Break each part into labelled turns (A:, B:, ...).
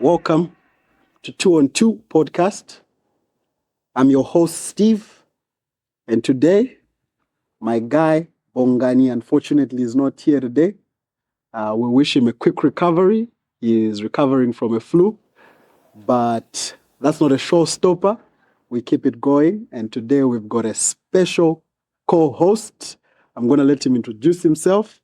A: Welcome to 2 on 2 podcast. I'm your host, Steve. And today, my guy, Bongani, unfortunately is not here today. We wish him a quick recovery. He is recovering from a flu. But that's not a showstopper. We keep it going. And today we've got a special co-host. I'm going to let him introduce himself.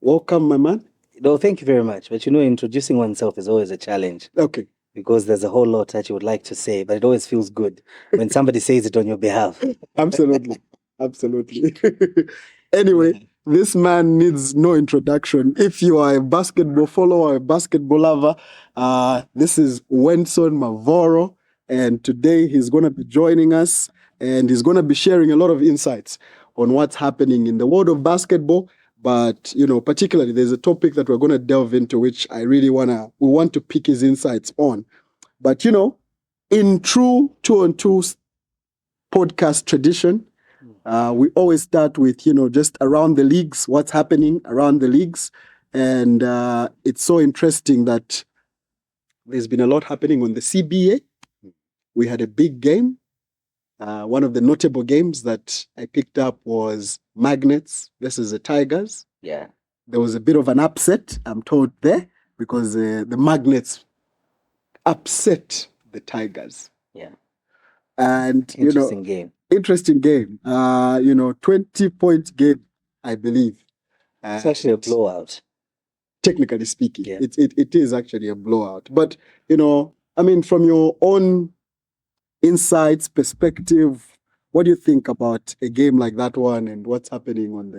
A: Welcome, my man.
B: No, thank you very much. But introducing oneself is always a challenge.
A: Okay.
B: Because there's a whole lot that you would like to say, but it always feels good when somebody says it on your behalf.
A: Absolutely. Anyway, This man needs no introduction. If you are a basketball follower, a basketball lover, this is Wendson Mavoro. And today he's going to be joining us and he's going to be sharing a lot of insights on what's happening in the world of basketball. But, particularly there's a topic that we're going to delve into, which I really we want to pick his insights on. But, in true 2 on 2 podcast tradition, we always start with, just around the leagues, what's happening around the leagues. And it's so interesting that there's been a lot happening on the CBA. We had a big game. One of the notable games that I picked up was Magnets versus the Tigers.
B: Yeah.
A: There was a bit of an upset, I'm told, there, because the Magnets upset the Tigers.
B: Yeah.
A: And,
B: Interesting game.
A: 20-point game, I believe.
B: It's actually a blowout.
A: Technically speaking, it is actually a blowout. But, from your own insights, perspective, what do you think about a game like that one and what's happening on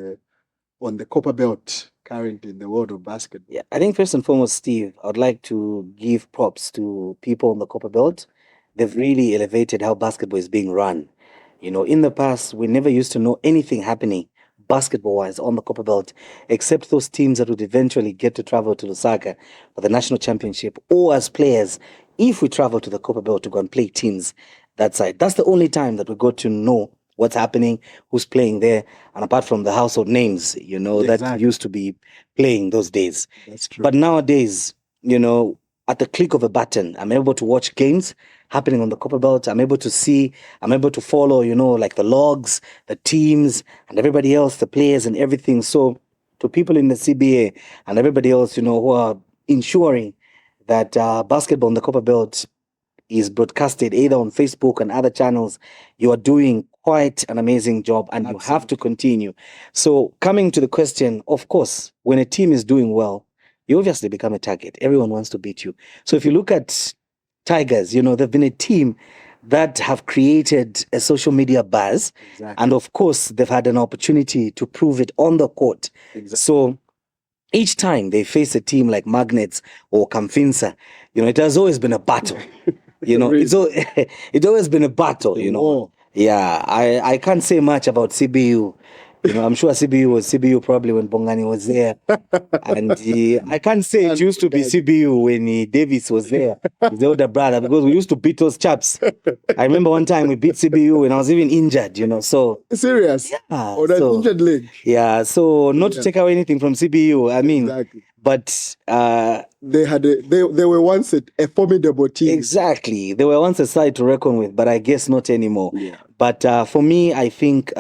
A: the Copper Belt currently in the world of basketball?
B: Yeah, I think first and foremost, Steve, I would like to give props to people on the Copper Belt. They've really elevated how basketball is being run. In the past, we never used to know anything happening basketball-wise on the Copper Belt, except those teams that would eventually get to travel to Lusaka for the national championship, or as players, if we travel to the Copper Belt to go and play teams that side. That's the only time that we got to know what's happening, who's playing there, and apart from the household names, that used to be playing those days.
A: That's true.
B: But nowadays, at the click of a button, I'm able to watch games happening on the Copper Belt. I'm able to follow, like the logs, the teams, and everybody else, the players and everything. So to people in the CBA and everybody else, who are ensuring that basketball on the Copper Belt is broadcasted either on Facebook and other channels, you are doing quite an amazing job, and you have to continue. So coming to the question, of course, when a team is doing well, you obviously become a target. Everyone wants to beat you. So if you look at Tigers, they've been a team that have created a social media buzz.
A: Exactly.
B: And of course, they've had an opportunity to prove it on the court.
A: Exactly.
B: So each time they face a team like Magnets or Kamfinsa, it has always been a battle. It's always been a battle,
A: Oh.
B: Yeah, I can't say much about CBU. I'm sure CBU was CBU probably when Bongani was there. And I can't say it used to be CBU when Davis was there, his older brother, because we used to beat those chaps. I remember one time we beat CBU when I was even injured, so.
A: Serious?
B: Yeah.
A: Or that injured leg?
B: Yeah, so not to take away anything from CBU, I mean.
A: Exactly.
B: But
A: they were once a formidable team.
B: Exactly. They were once a side to reckon with, but I guess not anymore.
A: Yeah.
B: But for me, I think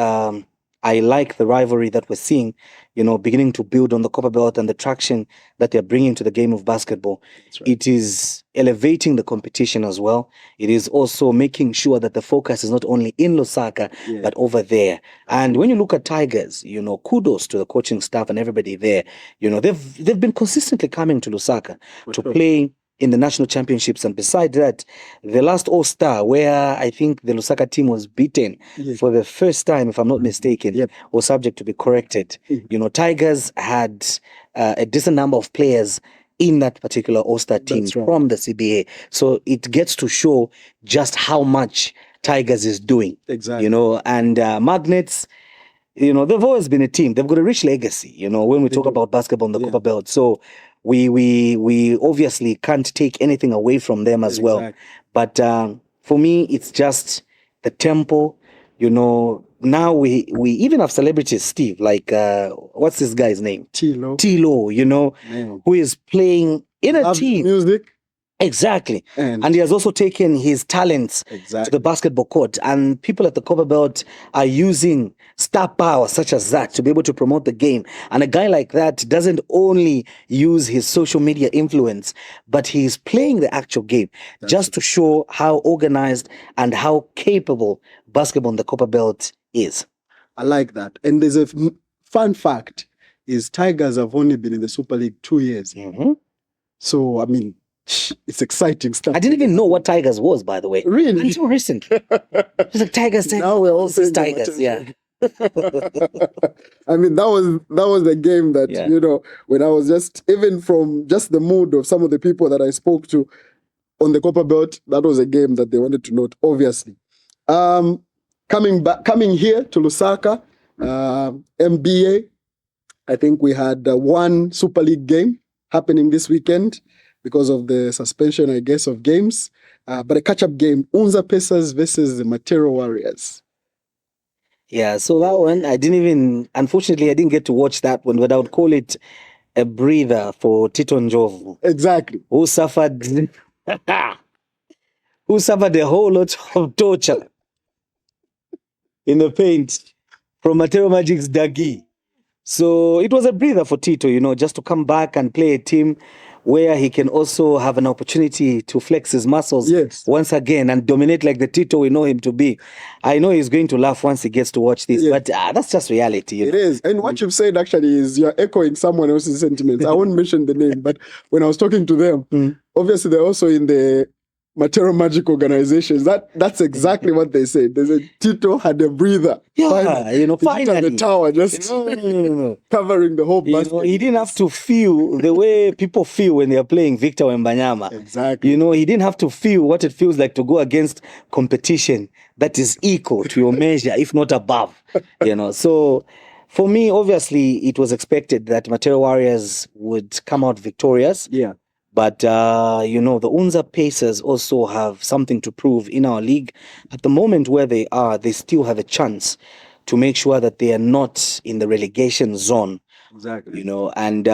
B: I like the rivalry that we're seeing, beginning to build on the Copper Belt and the traction that they're bringing to the game of basketball.
A: That's right.
B: It is elevating the competition as well. It is also making sure that the focus is not only in Lusaka, but over there. And when you look at Tigers, kudos to the coaching staff and everybody there. They've been consistently coming to Lusaka to play in the national championships. And beside that, the last All-Star, where I think the Lusaka team was beaten for the first time, if I'm not mistaken, was subject to be corrected. Tigers had a decent number of players in that particular All-Star team from the CBA. So it gets to show just how much Tigers is doing.
A: Exactly.
B: And Magnets, they've always been a team. They've got a rich legacy, when we talk about basketball on the Copper Belt. So we obviously can't take anything away from them as well. But for me, it's just the tempo. Now we even have celebrities, Steve, like what's this guy's name?
A: Tilo,
B: who is playing in a team.
A: Music.
B: Exactly.
A: And
B: And he has also taken his talents to
A: exactly.
B: the basketball court. And people at the Copper Belt are using star power such as that to be able to promote the game. And a guy like that doesn't only use his social media influence, but he's playing the actual game just to show how organized and how capable basketball in the Copper Belt is.
A: I like that. And there's a fun fact is Tigers have only been in the Super League 2 years.
B: Mhm.
A: So, I mean, it's exciting stuff.
B: I didn't even know what Tigers was, by the way.
A: Really?
B: Until recently. It's like Tigers saying,
A: Now
B: oh, well,
A: we're
B: this is
A: paying them
B: Tigers. Yeah.
A: I mean, that was the game that,
B: Yeah.
A: you know, when I was just, even from just the mood of some of the people that I spoke to on the Copper Belt, that was a game that they wanted to note, obviously. Coming here to Lusaka, MBA, I think we had one Super League game happening this weekend because of the suspension, I guess, of games. But a catch-up game, Unza Pacers versus the Matero Warriors.
B: Yeah, so that one, unfortunately, I didn't get to watch that one, but I would call it a breather for Tito Njovu,
A: Exactly.
B: who suffered, who suffered a whole lot of torture in the paint from Mateo Magic's Dagi. So it was a breather for Tito, you know, just to come back and play a team where he can also have an opportunity to flex his muscles once again and dominate like the Tito we know him to be. I know he's going to laugh once he gets to watch this, but that's just reality. You know?
A: It is. And what you've said actually is you're echoing someone else's sentiments. I won't mention the name, but when I was talking to them, obviously they're also in the Matero Magic organizations. That's exactly what they said. They said Tito had a breather.
B: Yeah, you know, finally.
A: The tower just covering the whole basket.
B: You know, he didn't have to feel the way people feel when they're playing Victor Wembanyama.
A: Exactly.
B: You know, he didn't have to feel what it feels like to go against competition that is equal to your measure, if not above. You know, so for me, obviously, it was expected that Matero Warriors would come out victorious.
A: Yeah.
B: But, you know, the Unza Pacers also have something to prove in our league. At the moment where they are, they still have a chance to make sure that they are not in the relegation zone.
A: Exactly.
B: You know, and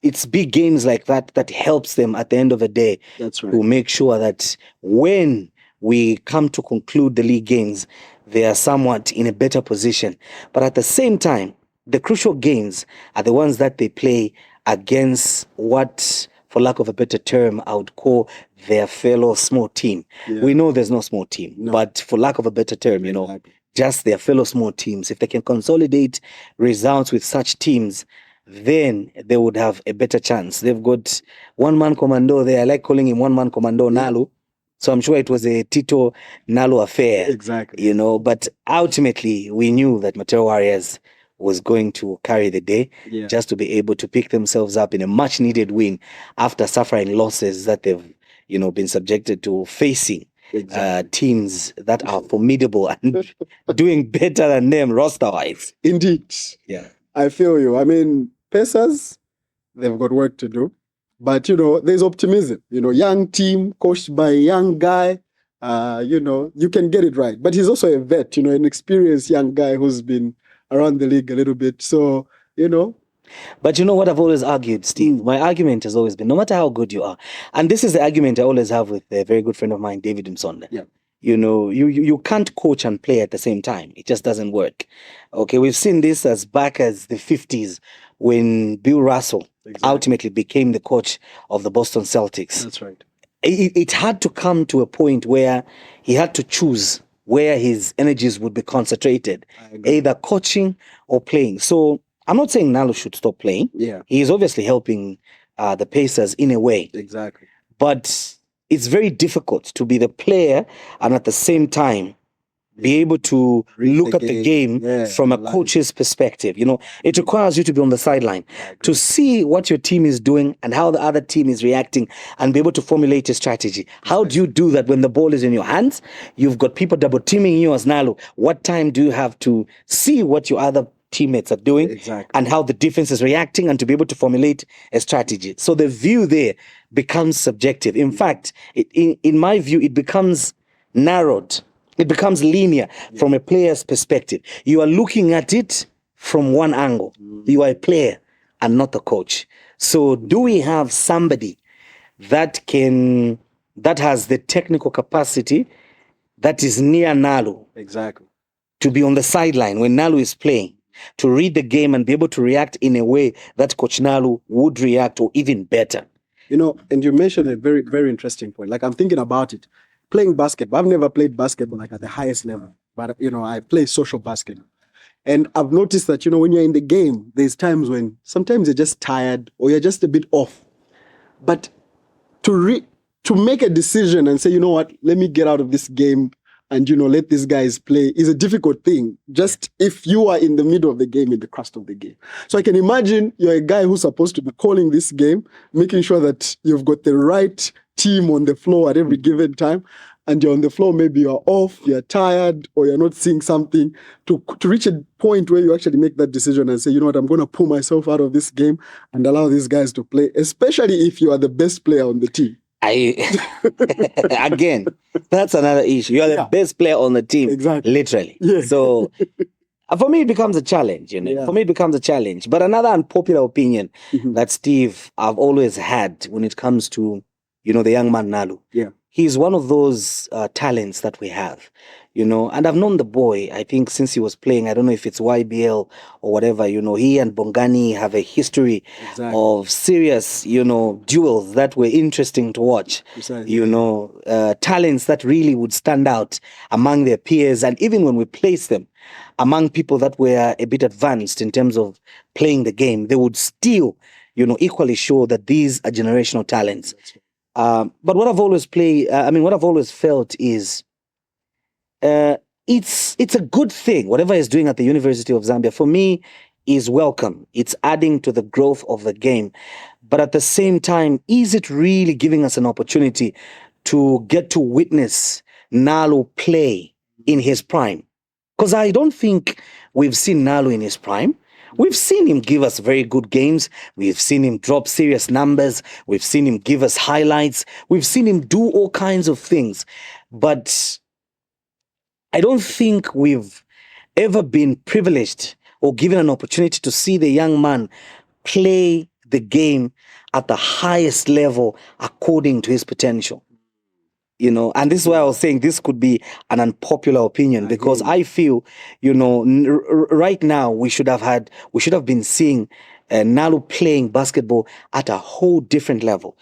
B: it's big games like that that helps them at the end of the day.
A: That's right.
B: To make sure that when we come to conclude the league games, they are somewhat in a better position. But at the same time, the crucial games are the ones that they play against what, for lack of a better term, I would call their fellow small team. Yeah. We know there's no small team, but for lack of a better term, you know, just their fellow small teams. If they can consolidate results with such teams, then they would have a better chance. They've got one-man commando there. I like calling him one-man commando Nalu. So I'm sure it was a Tito Nalu affair.
A: Exactly.
B: You know, but ultimately we knew that Matero Warriors was going to carry the day, just to be able to pick themselves up in a much needed win after suffering losses that they've, you know, been subjected to facing teams that are formidable and doing better than them roster-wise.
A: Indeed.
B: Yeah.
A: I feel you. I mean, Pacers, they've got work to do. But, you know, there's optimism. You know, young team coached by a young guy. You know, you can get it right. But he's also a vet, you know, an experienced young guy who's been around the league a little bit. So, you know.
B: But you know what I've always argued, Steve? My argument has always been, no matter how good you are, and this is the argument I always have with a very good friend of mine, David Msonde.
A: Yeah.
B: You know, you can't coach and play at the same time. It just doesn't work. Okay, we've seen this as back as the 50s when Bill Russell ultimately became the coach of the Boston Celtics.
A: That's right.
B: It had to come to a point where he had to choose where his energies would be concentrated, either coaching or playing. So I'm not saying Nalu should stop playing.
A: Yeah.
B: He is obviously helping the Pacers in a way.
A: Exactly.
B: But it's very difficult to be the player and at the same time be able to look at the game from a coach's perspective. You know, it requires you to be on the sideline to see what your team is doing and how the other team is reacting and be able to formulate a strategy. How do you do that when the ball is in your hands? You've got people double teaming you as Nalu. What time do you have to see what your other teammates are doing and how the defense is reacting and to be able to formulate a strategy? So the view there becomes subjective. In fact, in my view, it becomes narrowed. It becomes linear from a player's perspective. You are looking at it from one angle. You are a player and not the coach. So do we have somebody that has the technical capacity that is near Nalu.
A: Exactly.
B: To be on the sideline when Nalu is playing, to read the game and be able to react in a way that Coach Nalu would react, or even better.
A: And you mentioned a very, very interesting point. Like, I'm thinking about it. Playing basketball, I've never played basketball like at the highest level, but I play social basketball. And I've noticed that, when you're in the game, there's times when sometimes you're just tired or you're just a bit off. But to make a decision and say, you know what, let me get out of this game and, let these guys play is a difficult thing. Just if you are in the middle of the game, in the crust of the game. So I can imagine you're a guy who's supposed to be calling this game, making sure that you've got the right team on the floor at every given time. And you're on the floor, maybe you're off, you're tired, or you're not seeing something, to reach a point where you actually make that decision and say, you know what, I'm going to pull myself out of this game and allow these guys to play, especially if you are the best player on the team.
B: Again, that's another issue. You're the best player on the team,
A: exactly.
B: Literally.
A: Yeah.
B: So for me, it becomes a challenge,
A: Yeah.
B: For me, it becomes a challenge. But another unpopular opinion that, Steve, I've always had when it comes to, the young man Nalu.
A: Yeah.
B: He's one of those talents that we have, and I've known the boy, I think, since he was playing. I don't know if it's YBL or whatever, he and Bongani have a history of serious, duels that were interesting to watch.
A: Precisely.
B: Talents that really would stand out among their peers. And even when we place them among people that were a bit advanced in terms of playing the game, they would still, equally show that these are generational talents. But what I've always felt is it's a good thing. Whatever he's doing at the University of Zambia, for me, is welcome. It's adding to the growth of the game. But at the same time, is it really giving us an opportunity to get to witness Nalu play in his prime? Because I don't think we've seen Nalu in his prime. We've seen him give us very good games. We've seen him drop serious numbers. We've seen him give us highlights. We've seen him do all kinds of things. But I don't think we've ever been privileged or given an opportunity to see the young man play the game at the highest level according to his potential. And this is why I was saying this could be an unpopular opinion, because I feel, right now we should have been seeing Nalu playing basketball at a whole different level.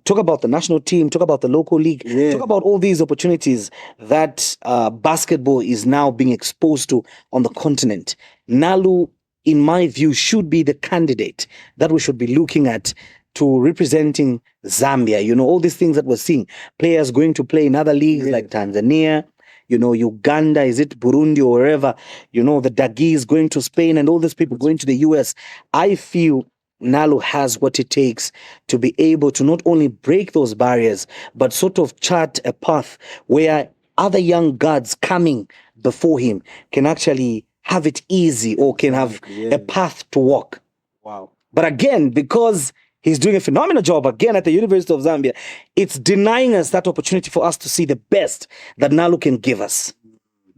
B: Talk about the national team, talk about the local league, talk about all these opportunities that basketball is now being exposed to on the continent. Nalu, in my view, should be the candidate that we should be looking at to representing Zambia. All these things that we're seeing, players going to play in other leagues like Tanzania, Uganda, is it Burundi or wherever, the Dagis going to Spain and all these people going to the US. I feel Nalu has what it takes to be able to not only break those barriers, but sort of chart a path where other young guards coming before him can actually have it easy, or can have a path to walk.
A: Wow.
B: But again, because he's doing a phenomenal job again at the University of Zambia, it's denying us that opportunity for us to see the best that Nalu can give us,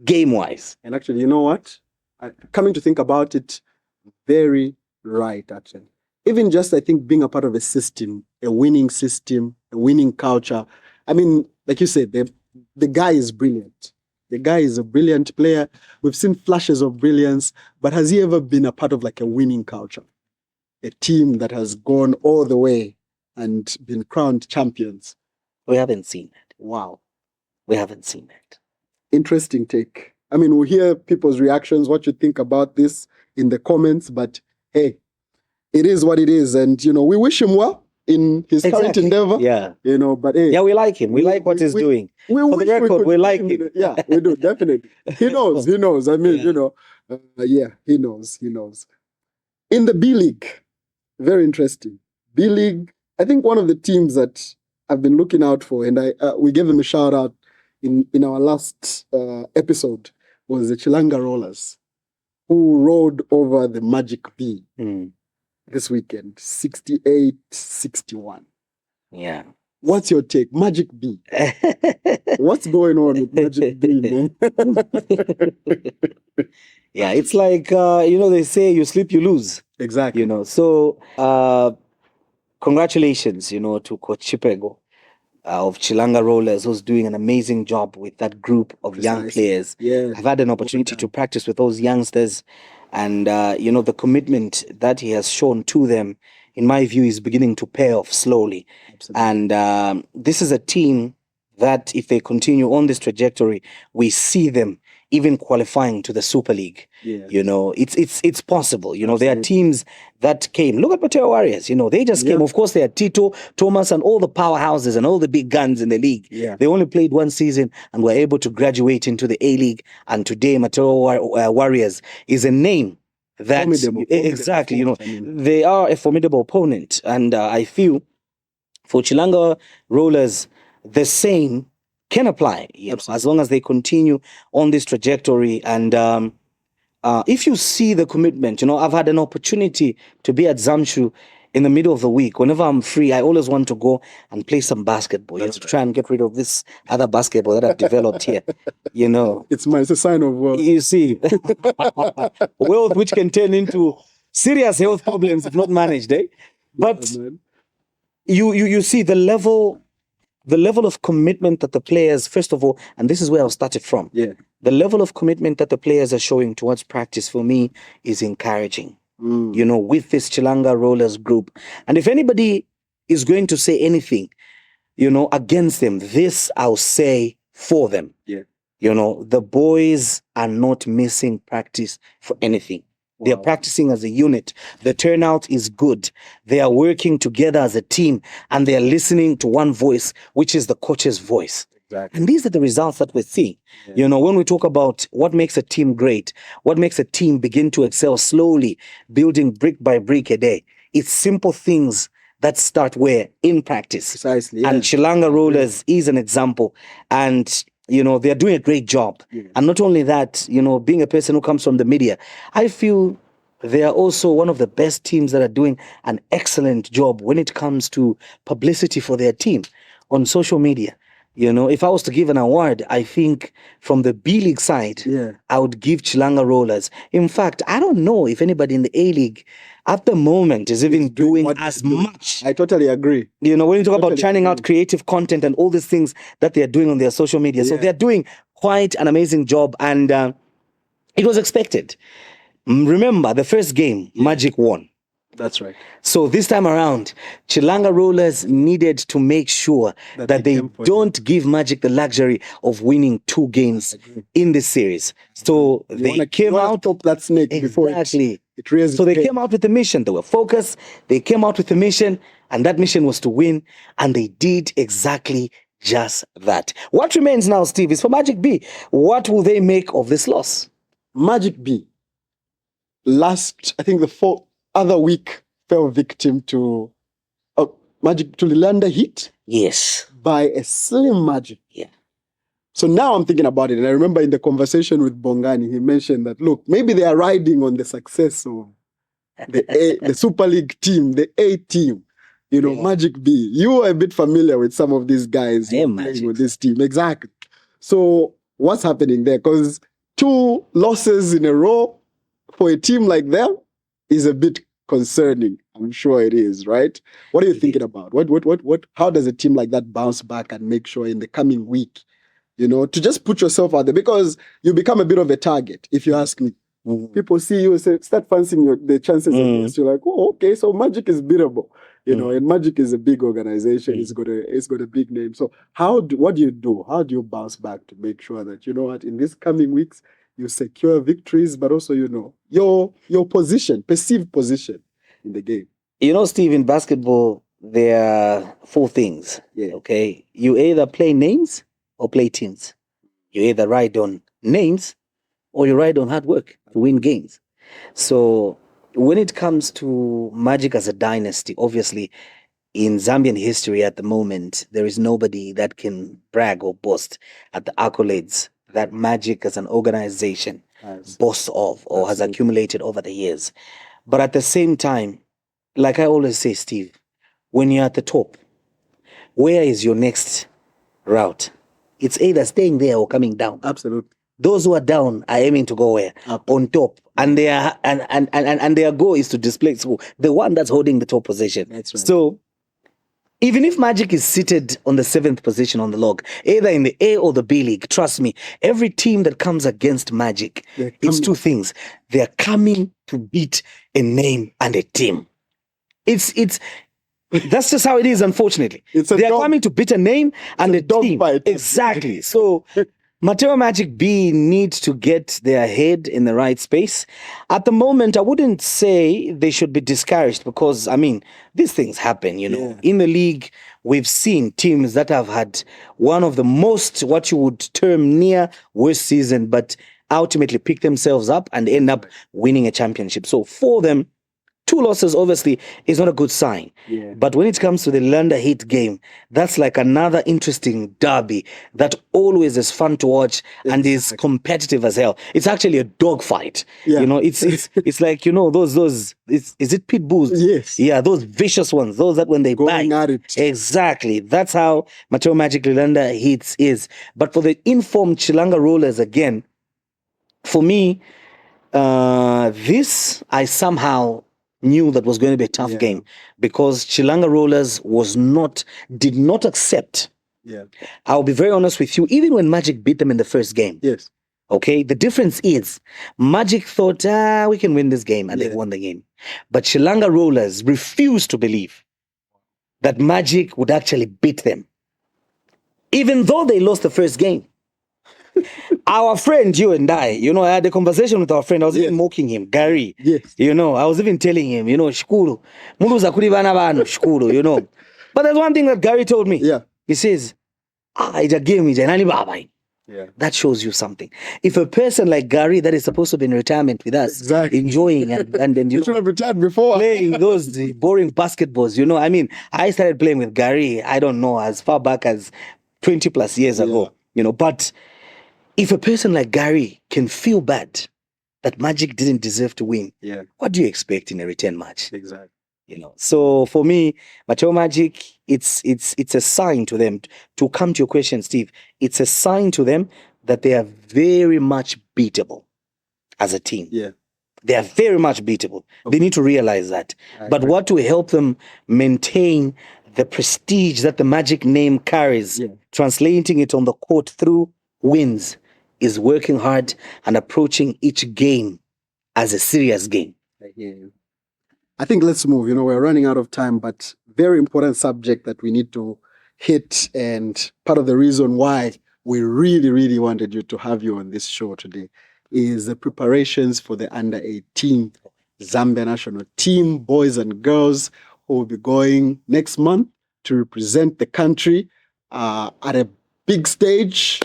B: game-wise.
A: And actually, you know what? Coming to think about it, very right, actually. Even just, I think, being a part of a system, a winning culture. I mean, like you said, the guy is brilliant. The guy is a brilliant player. We've seen flashes of brilliance, but has he ever been a part of like a winning culture? A team that has gone all the way and been crowned champions?
B: We haven't seen it.
A: Wow.
B: We haven't seen it.
A: Interesting take. I mean, we'll hear people's reactions, what you think about this in the comments, but hey, it is what it is. And, we wish him well in his current endeavor.
B: Yeah.
A: But hey.
B: Yeah, we like him. We like what he's doing. For the record, we like him.
A: Yeah, we do, definitely. He knows. I mean, he knows. In the B League, very interesting. B League, I think one of the teams that I've been looking out for, and we gave them a shout out in our last episode, was the Chilanga Rollers, who rode over the Magic B this weekend, 68-61.
B: Yeah.
A: What's your take? Magic B. What's going on with Magic B, man?
B: Yeah, it's like, they say you sleep, you lose.
A: Exactly.
B: So congratulations, to Coach Chipego of Chilanga Rollers, who's doing an amazing job with that group of young
A: Precisely.
B: players.
A: Yeah.
B: I've had an opportunity to practice with those youngsters, and the commitment that he has shown to them, in my view, is beginning to pay off slowly.
A: Absolutely.
B: And this is a team that, if they continue on this trajectory, we see them even qualifying to the Super League.
A: Yeah.
B: It's possible. There are
A: Absolutely.
B: teams that came. Look at Mateo Warriors. They just came. Of course, they had Tito, Thomas, and all the powerhouses and all the big guns in the league.
A: Yeah.
B: They only played one season and were able to graduate into the A League. And today, Mateo Warriors is a name that
A: Formidable
B: exactly.
A: force, I mean.
B: They are a formidable opponent, and I feel for Chilanga Rollers, the same can apply, as long as they continue on this trajectory. And if you see the commitment, I've had an opportunity to be at Zamshu in the middle of the week. Whenever I'm free, I always want to go and play some basketball, to try and get rid of this other basketball that I've developed here.
A: It's a sign of wealth.
B: You see, wealth which can turn into serious health problems if not managed, eh? But you see the level of commitment that the players, first of all, and this is where I started from.
A: Yeah.
B: The level of commitment that the players are showing towards practice, for me, is encouraging. With this Chilanga Rollers group. And if anybody is going to say anything, against them, this I'll say for them.
A: Yeah.
B: The boys are not missing practice for anything. Wow. They are practicing as a unit. The turnout is good. They are working together as a team, and they are listening to one voice, which is the coach's voice. Exactly. And these are the results that we're seeing. Yeah. When we talk about what makes a team great, what makes a team begin to excel slowly, building brick by brick a day, it's simple things that start where? In practice.
A: Precisely. Yeah.
B: And Chilanga Rollers is an example. And they're doing a great job. Yeah. And not only that, being a person who comes from the media, I feel they are also one of the best teams that are doing an excellent job when it comes to publicity for their team on social media. If I was to give an award, I think from the B League side, I would give Chilanga Rollers. In fact, I don't know if anybody in the A League at the moment is even doing as much.
A: I totally agree.
B: When you talk about churning out creative content and all these things that they're doing on their social media. Yeah. So they're doing quite an amazing job, and it was expected. Remember, the first game, Magic won.
A: That's right.
B: So this time around, Chilanga Rollers needed to make sure that they don't give Magic the luxury of winning 2 games in this series. So they came out
A: top that snake before it raises.
B: So they came out with a mission. They were focused. They came out with a mission, and that mission was to win, and they did exactly just that. What remains now, Steve, is for Magic B. What will they make of this loss?
A: Magic B, I think the other week, fell victim to Magic to Lilanda Heat.
B: Yes.
A: By a slim margin.
B: Yeah.
A: So now I'm thinking about it, and I remember in the conversation with Bongani, he mentioned that, look, maybe they are riding on the success of the Super League team, the A team, Magic B. You are a bit familiar with some of these guys playing with this team. Exactly. So what's happening there? Because 2 losses in a row for a team like them is a bit concerning. I'm sure it is, right? What are you thinking about? How does a team like that bounce back and make sure in the coming week, to just put yourself out there? Because you become a bit of a target, if you ask me. Mm-hmm. People see you, start fancying the chances of this. You're like, oh, okay, so Magic is beatable. And Magic is a big organization. It's got a big name. So what do you do? How do you bounce back to make sure that, in these coming weeks, you secure victories, but also, your perceived position in the game?
B: Steve, in basketball, there are 4 things.
A: Yeah.
B: Okay. You either play names or play teams. You either ride on names or you ride on hard work to win games. So when it comes to Magic as a dynasty, obviously, in Zambian history at the moment, there is nobody that can brag or boast at the accolades that Magic as an organization boasts of or has accumulated over the years. But at the same time, like I always say, Steve, when you're at the top, where is your next route? It's either staying there or coming down.
A: Absolutely.
B: Those who are down are aiming to go where? Up. On top. And they are and their goal is to displace the one that's holding the top position.
A: That's right.
B: So Even if Magic is seated on the 7th position on the log, either in the A or the B League, trust me, every team that comes against Magic, it's two things. They're coming to beat a name and a team. It's that's just how it is, unfortunately. They're coming to beat a name and a team.
A: Fight.
B: Exactly. So Mateo Magic B needs to get their head in the right space. At the moment, I wouldn't say they should be discouraged because, I mean, these things happen, you know. In the league, we've seen teams that have had one of the most, what you would term near worst season, but ultimately pick themselves up and end up winning a championship. So for them, 2 losses obviously is not a good sign. But when it comes to the Landa Heat game, that's like another interesting derby that always is fun to watch and is competitive as hell. It's actually a dogfight. You know, it's like, you know, those is it pit bulls?
A: Yes.
B: Yeah, those vicious ones, those that when they
A: Going
B: bite.
A: at it.
B: Exactly. That's how Mateo Magic Landa Heats is. But for the informed Chilanga Rollers again, for me, this I somehow knew that was going to be a tough game because Chilanga Rollers did not accept. I'll be very honest with you, even when Magic beat them in the first game. Okay, the difference is Magic thought, we can win this game, and they won the game. But Chilanga Rollers refused to believe that Magic would actually beat them, even though they lost the first game. Our friend, you and I had a conversation with our friend. I was even mocking him, Gary. You know, I was even telling him, shkulu. Muluza kuri bana bano, shkulu, But there's one thing that Gary told me. He says, it's a game, it's nani baba. That shows you something. If a person like Gary that is supposed to be in retirement with us, enjoying and
A: you should have retired before
B: playing those boring basketballs, I mean, I started playing with Gary, I don't know, as far back as 20 plus years ago, but if a person like Gary can feel bad that Magic didn't deserve to win, what do you expect in a return match?
A: Exactly.
B: So for me, Mateo Magic, it's a sign to them. To come to your question, Steve, it's a sign to them that they are very much beatable as a team. They are very much beatable. They need to realize that. But what will help them maintain the prestige that the Magic name carries, translating it on the court through wins, is working hard and approaching each game as a serious game.
A: I think let's move. We're running out of time, but very important subject that we need to hit. And part of the reason why we really, really wanted you to have you on this show today is the preparations for the under-18 Zambia national team, boys and girls, who will be going next month to represent the country at a big stage,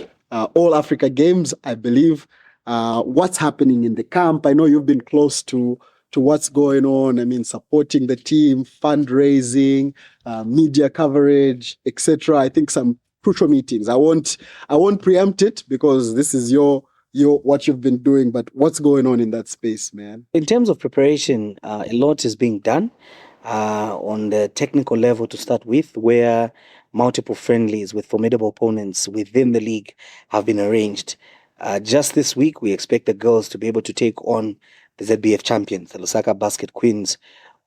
A: All Africa Games, I believe. What's happening in the camp? I know you've been close to what's going on. I mean, supporting the team, fundraising, media coverage, etc. I think some crucial meetings. I won't preempt it because this is your what you've been doing, but what's going on in that space, man?
B: In terms of preparation, a lot is being done on the technical level to start with, where multiple friendlies with formidable opponents within the league have been arranged. Just this week, we expect the girls to be able to take on the ZBF champions, the Lusaka Basket Queens,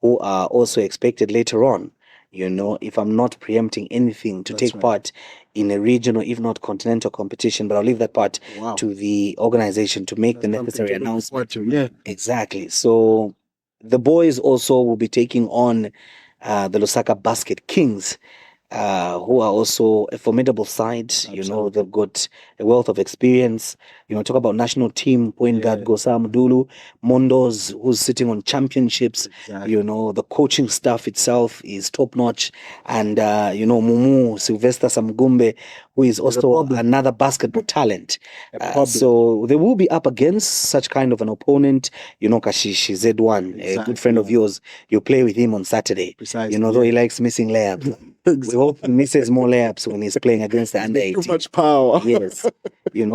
B: who are also expected later on, if I'm not preempting anything, to take part in a regional, if not continental competition. But I'll leave that part to the organization to make the necessary announcement. Exactly. So the boys also will be taking on the Lusaka Basket Kings, who are also a formidable side. They've got a wealth of experience. Talk about national team point guard Gosa Mdulu, Mondos, who's sitting on championships. The coaching staff itself is top notch, and Mumu Sylvester Samgumbe, who is also another basketball talent. So they will be up against such kind of an opponent. Kashishi Z1, a good friend of yours. You play with him on Saturday. Though he likes missing layups. We hope he misses more layups when he's playing against the under-18.
A: Too much power.
B: Yes.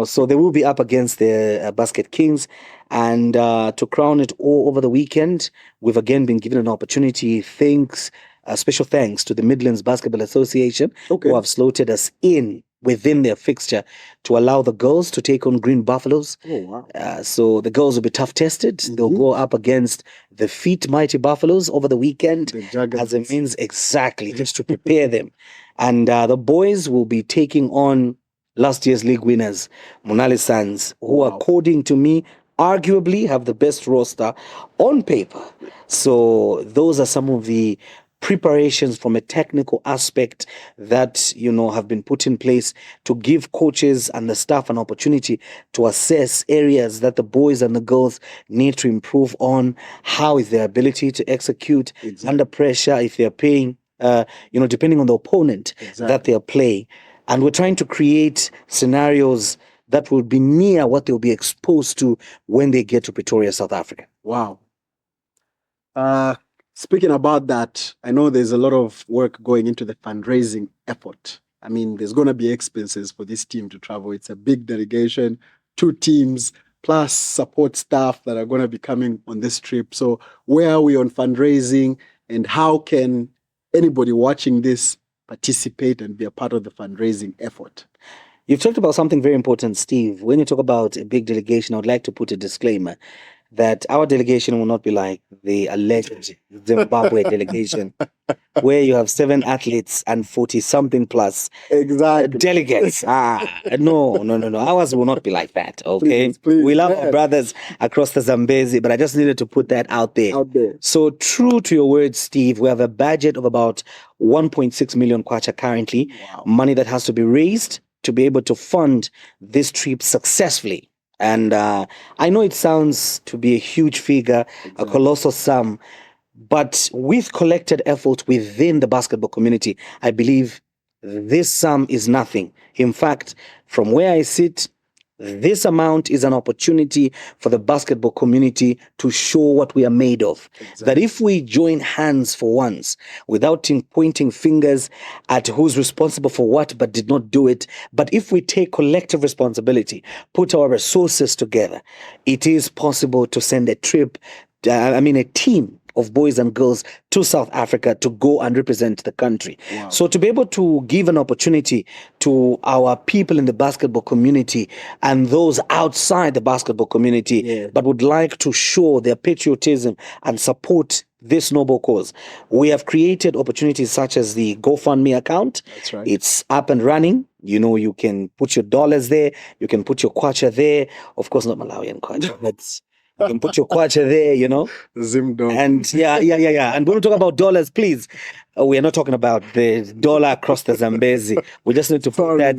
B: So they will be up against the Basket Kings. And to crown it all over the weekend, we've again been given an opportunity. Special thanks to the Midlands Basketball Association, who have slotted us in within their fixture to allow the girls to take on Green Buffaloes.
A: Oh, wow.
B: So the girls will be tough tested. They'll go up against the Feet Mighty Buffaloes over the weekend
A: The
B: as
A: Juggernauts.
B: it means exactly just to prepare them. And the boys will be taking on last year's league winners, Monali Suns, who
A: Wow.
B: according to me arguably have the best roster on paper. So those are some of the preparations from a technical aspect that have been put in place to give coaches and the staff an opportunity to assess areas that the boys and the girls need to improve on. How is their ability to execute under pressure, if they're playing depending on the opponent that they are playing. And we're trying to create scenarios that will be near what they'll be exposed to when they get to Pretoria, South Africa.
A: Wow. Speaking about that, I know there's a lot of work going into the fundraising effort. I mean, there's going to be expenses for this team to travel. It's a big delegation, 2 teams, plus support staff that are going to be coming on this trip. So where are we on fundraising, and how can anybody watching this participate and be a part of the fundraising effort?
B: You've talked about something very important, Steve. When you talk about a big delegation, I would like to put a disclaimer that our delegation will not be like the alleged Zimbabwe delegation, where you have 7 athletes and 40-something plus delegates. No. Ours will not be like that, okay?
A: Please,
B: we love our brothers across the Zambezi, but I just needed to put that out there. So true to your words, Steve, we have a budget of about 1.6 million kwacha currently, money that has to be raised to be able to fund this trip successfully. And I know it sounds to be a huge figure, a colossal sum, but with collected effort within the basketball community, I believe this sum is nothing. In fact, from where I sit, this amount is an opportunity for the basketball community to show what we are made of. That if we join hands for once, without pointing fingers at who's responsible for what but did not do it, but if we take collective responsibility, put our resources together, it is possible to send a trip, a team of boys and girls to South Africa to go and represent the country. So to be able to give an opportunity to our people in the basketball community and those outside the basketball community, but would like to show their patriotism and support this noble cause, we have created opportunities such as the GoFundMe account.
A: That's right.
B: It's up and running. You can put your dollars there. You can put your kwacha there. Of course, not Malawian kwacha. That's you can put your kwacha there,
A: Zimdom.
B: And yeah. And when we talk about dollars, please, we are not talking about the dollar across the Zambezi. We just need to put that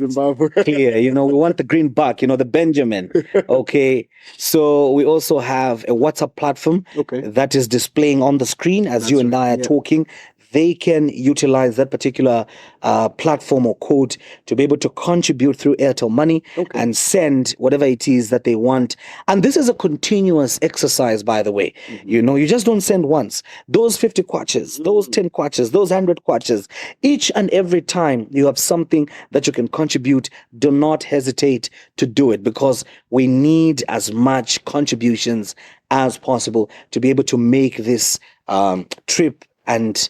B: clear. We want the green buck, the Benjamin. Okay. So we also have a WhatsApp platform that is displaying on the screen as you and I are talking. They can utilize that particular platform or code to be able to contribute through Airtel Money and send whatever it is that they want. And this is a continuous exercise, by the way. You just don't send once. Those 50 kwachas, those 10 kwachas, those 100 kwachas, each and every time you have something that you can contribute, do not hesitate to do it, because we need as much contributions as possible to be able to make this trip and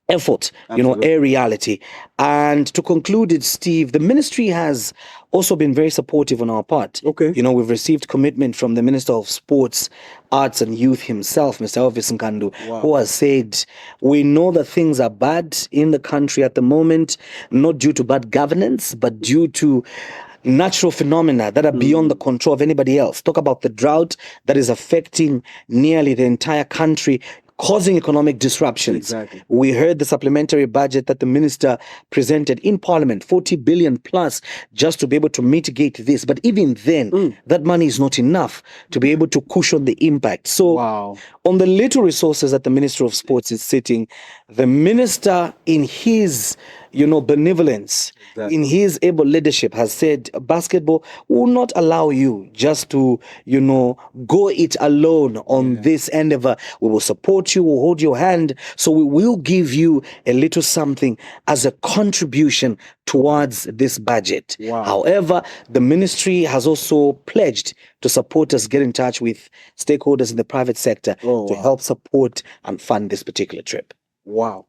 B: effort, a reality. And to conclude it, Steve, the ministry has also been very supportive on our part. We've received commitment from the Minister of Sports, Arts and Youth himself, Mr. Elvis Nkandu, who has said, we know that things are bad in the country at the moment, not due to bad governance, but due to natural phenomena that are beyond the control of anybody else. Talk about the drought that is affecting nearly the entire country, causing economic disruptions. We heard the supplementary budget that the minister presented in Parliament, 40 billion plus, just to be able to mitigate this. But even then, that money is not enough to be able to cushion the impact. So on the little resources that the Minister of Sports is sitting, the minister in his benevolence, in his able leadership, has said basketball will not allow you just to, go it alone on this endeavor. We will support you, we'll hold your hand. So we will give you a little something as a contribution towards this budget. However, the ministry has also pledged to support us, get in touch with stakeholders in the private sector to help support and fund this particular trip.
A: Wow.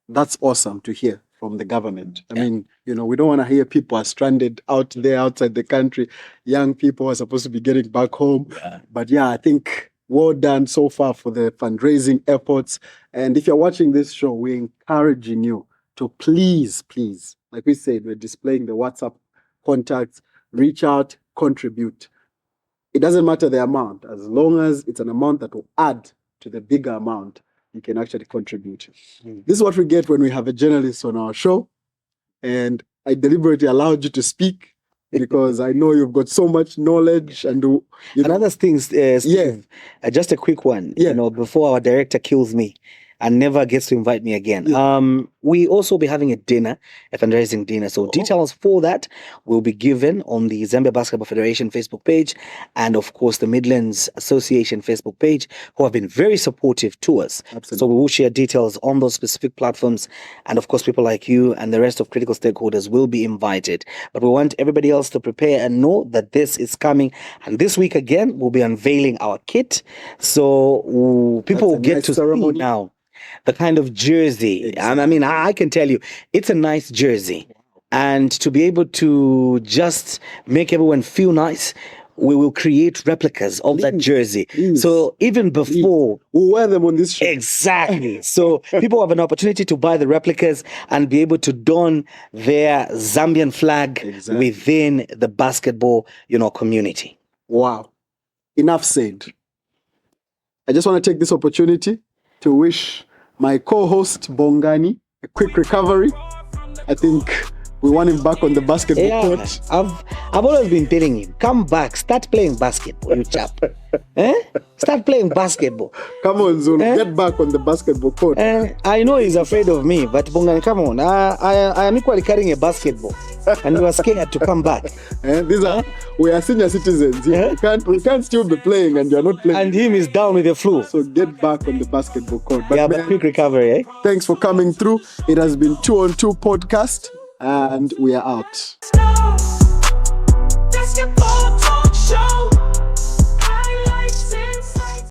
A: That's awesome to hear. from the government. I mean, we don't want to hear people are stranded out there outside the country. Young people are supposed to be getting back home. But I think well done so far for the fundraising efforts. And if you're watching this show, we're encouraging you to please, like we said, we're displaying the WhatsApp contacts, reach out, contribute. It doesn't matter the amount, as long as it's an amount that will add to the bigger amount, you can actually contribute. This is what we get when we have a journalist on our show. And I deliberately allowed you to speak because I know you've got so much knowledge. And
B: another thing, Steve, just a quick one. Before our director kills me and never gets to invite me again. We also be having a fundraising dinner. So details for that will be given on the Zambia Basketball Federation Facebook page and, of course, the Midlands Association Facebook page, who have been very supportive to us.
A: Absolutely.
B: So we will share details on those specific platforms. And, of course, people like you and the rest of critical stakeholders will be invited. But we want everybody else to prepare and know that this is coming. And this week, again, we'll be unveiling our kit. So people will get to see now the kind of jersey. Exactly. I mean, I can tell you, it's a nice jersey. And to be able to just make everyone feel nice, we will create replicas of that jersey. So even before...
A: We'll wear them on this show.
B: Exactly. So people have an opportunity to buy the replicas and be able to don their Zambian flag within the basketball, community.
A: Wow. Enough said. I just want to take this opportunity to wish my co-host Bongani a quick recovery. I think we want him back on the basketball court.
B: I've always been telling him, come back, start playing basketball, you chap. Start playing basketball.
A: Come on, Zulu, get back on the basketball court.
B: I know he's afraid of me, but Bongani, come on. I am equally carrying a basketball, and you are scared to come back.
A: We are senior citizens. We can't still be playing, and you're not playing.
B: And him is down with the flu.
A: So get back on the basketball court.
B: But quick recovery,
A: Thanks for coming through. It has been 2 on 2 podcast, and we are out.